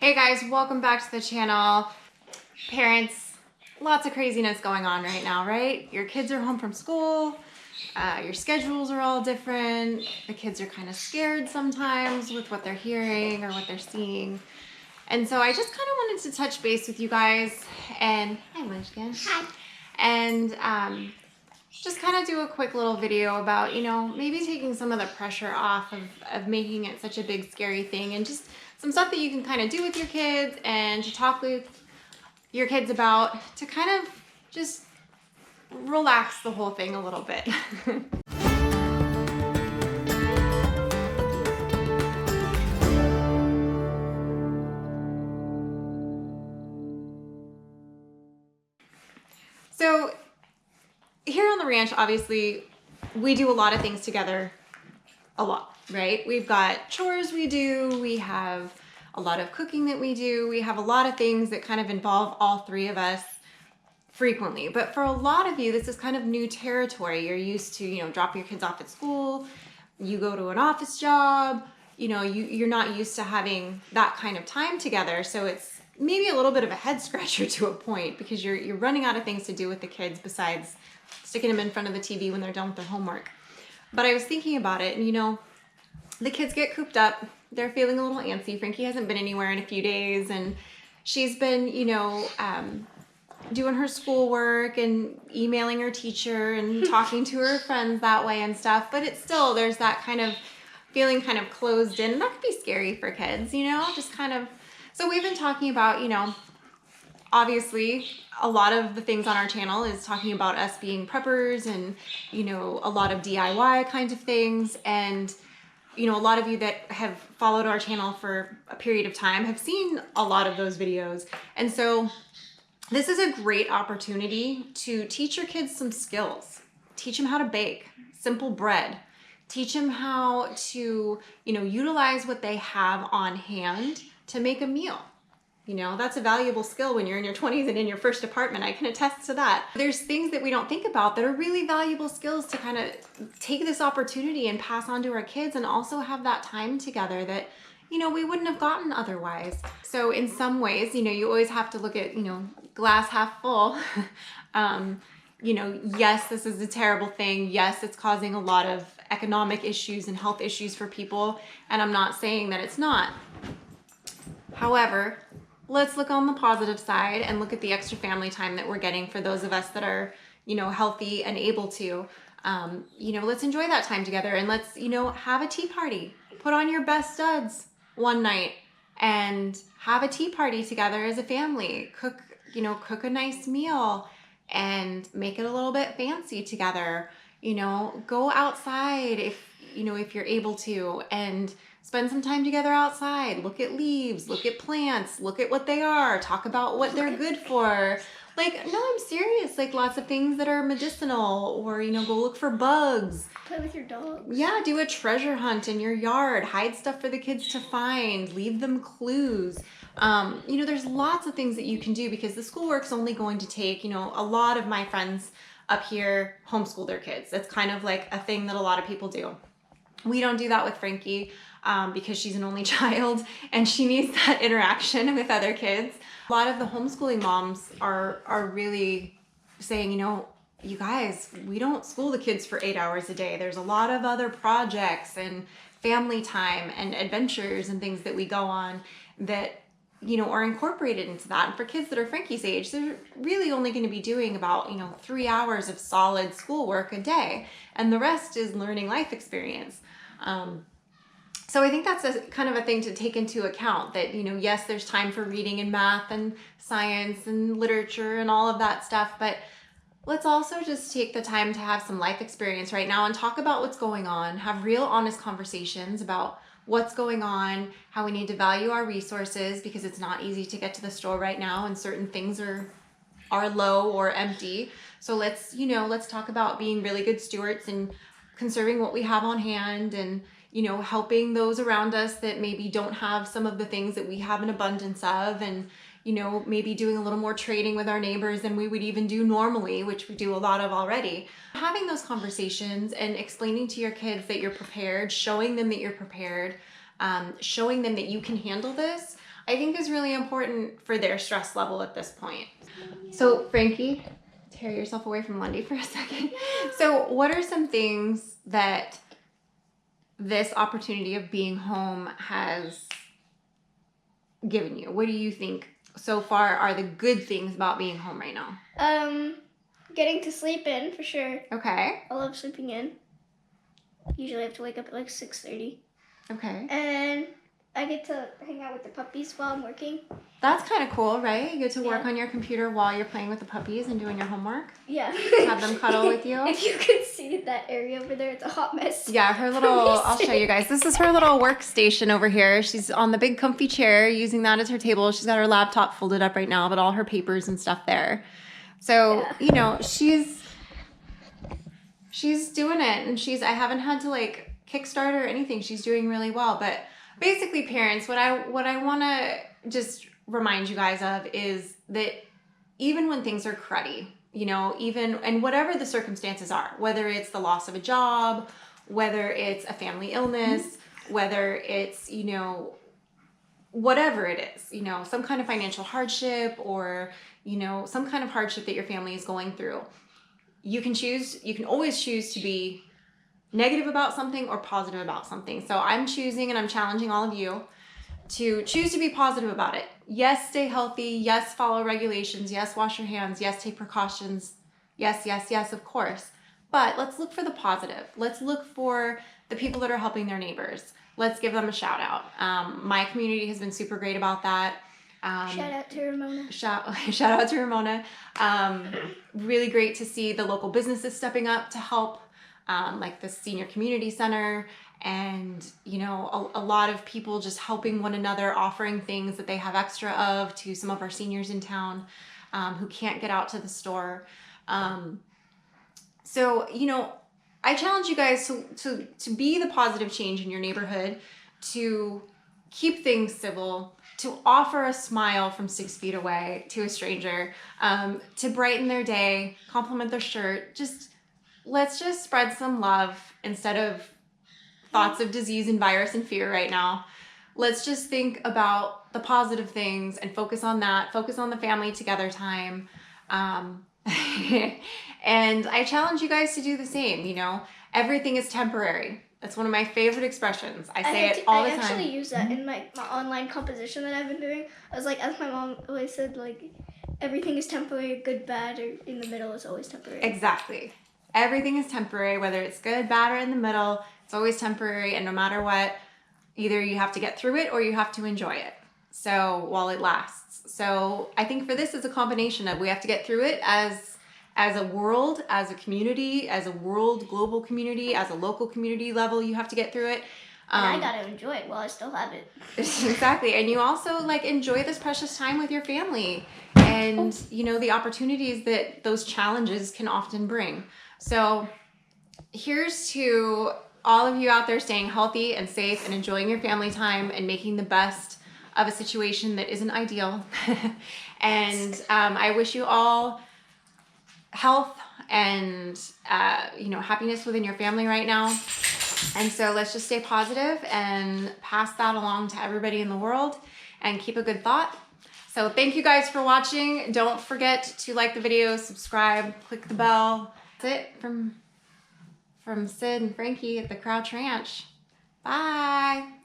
Hey guys, welcome back to the channel. Parents, lots of craziness going on right now, right? Your kids are home from school, your schedules are all different, the kids are kind of scared sometimes with what they're hearing or what they're seeing. And so I just kind of wanted to touch base with you guys and, hi Munchkin. Hi. And just kind of do a quick little video about, maybe taking some of the pressure off of making it such a big scary thing, and just some stuff that you can kind of do with your kids and to talk with your kids about to kind of just relax the whole thing a little bit. So here on the ranch, obviously, we do a lot of things together, a lot, right? We've got chores we do, we have a lot of cooking that we do, we have a lot of things that kind of involve all three of us frequently. But for a lot of you, this is kind of new territory. You're used to, drop your kids off at school, you go to an office job, you're not used to having that kind of time together. So it's maybe a little bit of a head scratcher to a point because you're running out of things to do with the kids besides sticking them in front of the TV when they're done with their homework. But I was thinking about it, and the kids get cooped up. They're feeling a little antsy. Frankie hasn't been anywhere in a few days, and she's been, doing her schoolwork and emailing her teacher and talking to her friends that way and stuff. But it's still, there's that kind of feeling kind of closed in. And that could be scary for kids, just kind of. So we've been talking about, obviously a lot of the things on our channel is talking about us being preppers and, a lot of DIY kinds of things. And, a lot of you that have followed our channel for a period of time have seen a lot of those videos. And so this is a great opportunity to teach your kids some skills. Teach them how to bake simple bread. Teach them how to, utilize what they have on hand to make a meal. That's a valuable skill when you're in your 20s and in your first apartment. I can attest to that. There's things that we don't think about that are really valuable skills to kind of take this opportunity and pass on to our kids, and also have that time together that, we wouldn't have gotten otherwise. So in some ways, you always have to look at, glass half full. Yes, this is a terrible thing. Yes, it's causing a lot of economic issues and health issues for people. And I'm not saying that it's not. However, let's look on the positive side and look at the extra family time that we're getting for those of us that are, healthy and able to. Let's enjoy that time together, and let's, have a tea party. Put on your best studs one night and have a tea party together as a family. Cook a nice meal and make it a little bit fancy together. Go outside if you're able to, and spend some time together outside. Look at leaves, look at plants, look at what they are, talk about what they're good for. No, I'm serious. Lots of things that are medicinal, or, go look for bugs. Play with your dogs. Yeah, do a treasure hunt in your yard. Hide stuff for the kids to find. Leave them clues. There's lots of things that you can do, because the schoolwork's only going to take, a lot of my friends up here homeschool their kids. That's kind of like a thing that a lot of people do. We don't do that with Frankie because she's an only child and she needs that interaction with other kids. A lot of the homeschooling moms are really saying, you guys, we don't school the kids for 8 hours a day. There's a lot of other projects and family time and adventures and things that we go on that, are incorporated into that. And for kids that are Frankie's age, they're really only going to be doing about, 3 hours of solid schoolwork a day. And the rest is learning life experience. So I think that's a kind of a thing to take into account, that, yes, there's time for reading and math and science and literature and all of that stuff, but let's also just take the time to have some life experience right now and talk about what's going on, have real honest conversations about what's going on, how we need to value our resources, because it's not easy to get to the store right now and certain things are low or empty. So let's talk about being really good stewards and conserving what we have on hand, and helping those around us that maybe don't have some of the things that we have an abundance of, and maybe doing a little more trading with our neighbors than we would even do normally, which we do a lot of already. Having those conversations and explaining to your kids that you're prepared, showing them that you're prepared, showing them that you can handle this, I think is really important for their stress level at this point. So Frankie, tear yourself away from Lundy for a second. So what are some things that this opportunity of being home has given you? What do you think so far are the good things about being home right now? Getting to sleep in for sure. Okay. I love sleeping in. Usually I have to wake up at like 6:30. Okay. And I get to hang out with the puppies while I'm working. That's kind of cool, right? You get to work Yeah. on your computer while you're playing with the puppies and doing your homework. Yeah. Have them cuddle with you. If you could see that area over there, it's a hot mess. Yeah, her little, I'll show you guys. This is her little workstation over here. She's on the big comfy chair using that as her table. She's got her laptop folded up right now, but all her papers and stuff there. So, Yeah. you know, she's doing it, and I haven't had to like kickstart her or anything. She's doing really well. But basically, parents, what I want to just remind you guys of is that even when things are cruddy, you know, and whatever the circumstances are, whether it's the loss of a job, whether it's a family illness, whether it's, you know, whatever it is, you know, some kind of financial hardship or, you know, some kind of hardship that your family is going through, you can always choose to be negative about something or positive about something. So I'm choosing and I'm challenging all of you to choose to be positive about it. Yes, stay healthy. Yes, follow regulations. Yes, wash your hands. Yes, take precautions. Yes, yes, yes, of course. But let's look for the positive. Let's look for the people that are helping their neighbors. Let's give them a shout out. My community has been super great about that. Shout out to Ramona. Shout out to Ramona. Really great to see the local businesses stepping up to help, like the Senior Community Center, and you know, a lot of people just helping one another, offering things that they have extra of to some of our seniors in town who can't get out to the store. So, you know, I challenge you guys to be the positive change in your neighborhood, to keep things civil, to offer a smile from 6 feet away to a stranger, to brighten their day, compliment their shirt. Let's just spread some love instead of thoughts of disease and virus and fear right now. Let's just think about the positive things and focus on that. Focus on the family together time. And I challenge you guys to do the same. You know, everything is temporary. That's one of my favorite expressions. I say it all the time. I actually use that in my online composition that I've been doing. I was like, as my mom always said, like, everything is temporary, good, bad, or in the middle is always temporary. Exactly. Everything is temporary, whether it's good, bad, or in the middle. It's always temporary, and no matter what, either you have to get through it or you have to enjoy it. So while it lasts. So I think for this, it's a combination of we have to get through it as a world, as a community, as a world global community, as a local community level. You have to get through it. And I gotta enjoy it while I still have it. Exactly. And you also like enjoy this precious time with your family and you know the opportunities that those challenges can often bring. So here's to all of you out there staying healthy and safe and enjoying your family time and making the best of a situation that isn't ideal. And I wish you all health and you know, happiness within your family right now. And so let's just stay positive and pass that along to everybody in the world and keep a good thought. So thank you guys for watching. Don't forget to like the video, subscribe, click the bell. That's it from Sid and Frankie at the Crouch Ranch. Bye.